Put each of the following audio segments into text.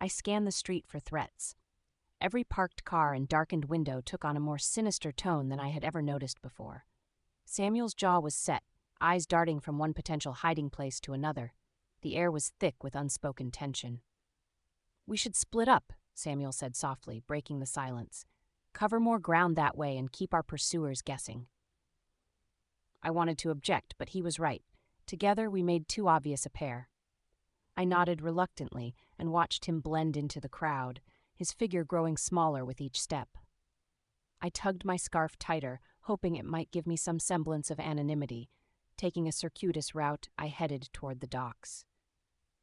I scanned the street for threats. Every parked car and darkened window took on a more sinister tone than I had ever noticed before. Samuel's jaw was set, eyes darting from one potential hiding place to another. The air was thick with unspoken tension. "We should split up," Samuel said softly, breaking the silence. "Cover more ground that way and keep our pursuers guessing." I wanted to object, but he was right. Together we made too obvious a pair. I nodded reluctantly and watched him blend into the crowd, his figure growing smaller with each step. I tugged my scarf tighter, hoping it might give me some semblance of anonymity. Taking a circuitous route, I headed toward the docks.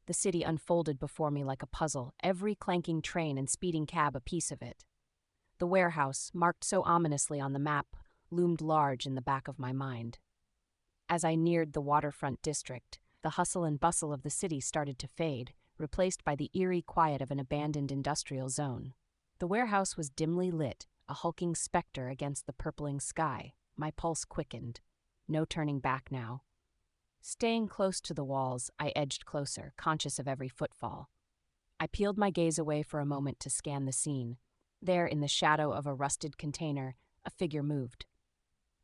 The city unfolded before me like a puzzle, every clanking train and speeding cab a piece of it. The warehouse, marked so ominously on the map, loomed large in the back of my mind. As I neared the waterfront district, the hustle and bustle of the city started to fade, replaced by the eerie quiet of an abandoned industrial zone. The warehouse was dimly lit, a hulking specter against the purpling sky. My pulse quickened. No turning back now. Staying close to the walls, I edged closer, conscious of every footfall. I peeled my gaze away for a moment to scan the scene. There, in the shadow of a rusted container, a figure moved.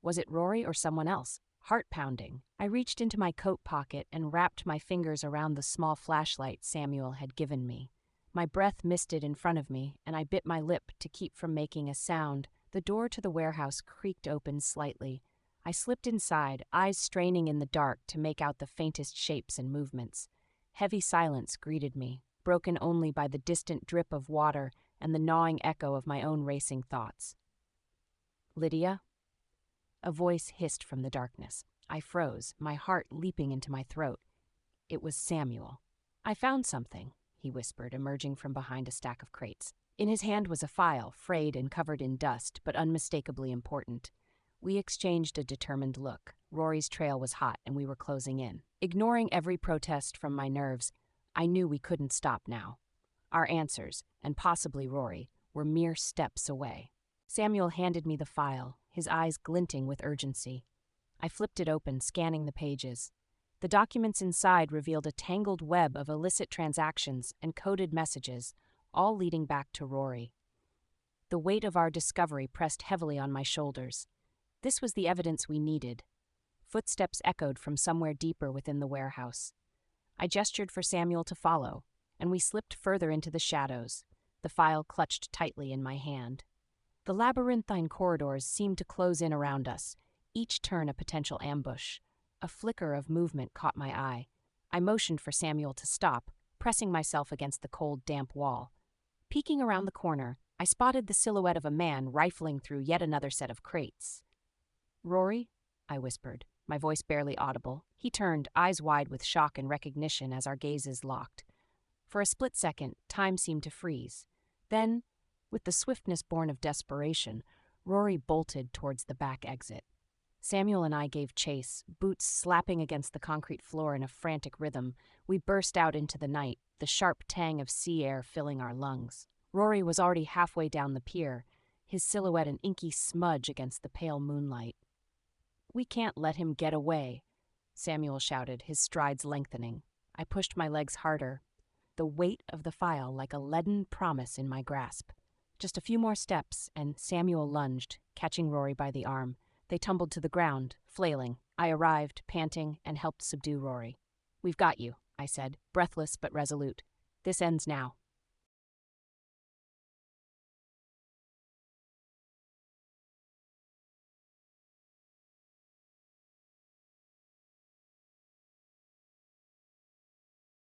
Was it Rory or someone else? Heart-pounding. I reached into my coat pocket and wrapped my fingers around the small flashlight Samuel had given me. My breath misted in front of me, and I bit my lip to keep from making a sound. The door to the warehouse creaked open slightly. I slipped inside, eyes straining in the dark to make out the faintest shapes and movements. Heavy silence greeted me, broken only by the distant drip of water and the gnawing echo of my own racing thoughts. "Lydia?" A voice hissed from the darkness. I froze, my heart leaping into my throat. It was Samuel. "I found something," he whispered, emerging from behind a stack of crates. In his hand was a file, frayed and covered in dust, but unmistakably important. We exchanged a determined look. Rory's trail was hot, and we were closing in. Ignoring every protest from my nerves, I knew we couldn't stop now. Our answers, and possibly Rory, were mere steps away. Samuel handed me the file, his eyes glinting with urgency. I flipped it open, scanning the pages. The documents inside revealed a tangled web of illicit transactions and coded messages, all leading back to Rory. The weight of our discovery pressed heavily on my shoulders. This was the evidence we needed. Footsteps echoed from somewhere deeper within the warehouse. I gestured for Samuel to follow, and we slipped further into the shadows, the file clutched tightly in my hand. The labyrinthine corridors seemed to close in around us, each turn a potential ambush. A flicker of movement caught my eye. I motioned for Samuel to stop, pressing myself against the cold, damp wall. Peeking around the corner, I spotted the silhouette of a man rifling through yet another set of crates. "Rory?" I whispered, my voice barely audible. He turned, eyes wide with shock and recognition as our gazes locked. For a split second, time seemed to freeze. Then, with the swiftness born of desperation, Rory bolted towards the back exit. Samuel and I gave chase, boots slapping against the concrete floor in a frantic rhythm. We burst out into the night, the sharp tang of sea air filling our lungs. Rory was already halfway down the pier, his silhouette an inky smudge against the pale moonlight. "We can't let him get away," Samuel shouted, his strides lengthening. I pushed my legs harder, the weight of the file like a leaden promise in my grasp. Just a few more steps, and Samuel lunged, catching Rory by the arm. They tumbled to the ground, flailing. I arrived, panting, and helped subdue Rory. "We've got you," I said, breathless but resolute. "This ends now."